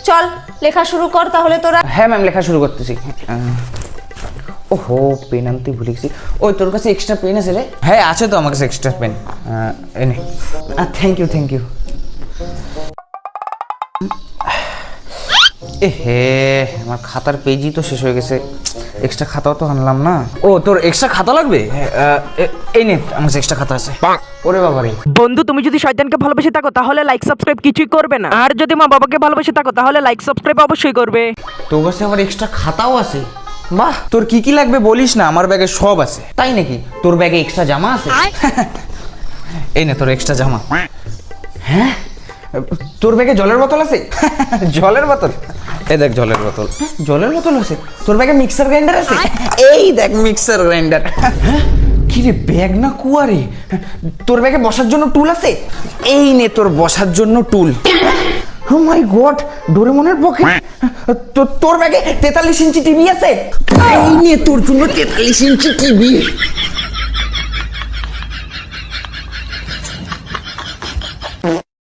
চল লেখা শুরু কর তাহলে তোরা। হ্যাঁ ম্যাম, লেখা শুরু করতেছি। ওহো, পেন আনতে ভুলে গেছি। ওই তোর কাছে এক্সট্রা পেন আছে রে? হ্যাঁ আছে তো আমার কাছে এক্সট্রা পেন, এনে। Thank you thank you. হে, আমার খাতার পেজই তো শেষ হয়ে গেছে, এক্সট্রা খাতাও তো আনলাম না। ও, তোর এক্সট্রা খাতা লাগবে? এই নে, আমার কাছে এক্সট্রা খাতা আছে। ওরে বাবারে। বন্ধু, তুমি যদি শয়তানকে ভালোবেসে থাকো তাহলে লাইক সাবস্ক্রাইব কিছুই করবে না, আর যদি মা বাবাকে ভালোবেসে থাকো তাহলে লাইক সাবস্ক্রাইব অবশ্যই করবে। তোর কাছে আবার এক্সট্রা খাতাও আছে? বাহ, তোর কি কি লাগবে বলিস না, আমার ব্যাগে সব আছে। তাই নাকি? তোর ব্যাগে এক্সট্রা জামা আছে? এই নে তোর এক্সট্রা জামা। হ্যাঁ, তোর ব্যাগে জলের বোতল আছে? জলের বোতল? এই দেখ জলের বোতল। জলের বোতল আছে? তোর ব্যাগে মিক্সার গ্রাইন্ডার আছে? এই দেখ মিক্সার গ্রাইন্ডার। কি রে, ব্যাগ না কুয়ারে? তোর ব্যাগে বসার জন্য টুল আছে? এই নে তোর বসার জন্য টুল। ও মাই গড, ডোরেমনের পকেট। তোর ব্যাগে 43 ইঞ্চি টিভি আছে? এই নে তোর জন্য 43 ইঞ্চি টিভি।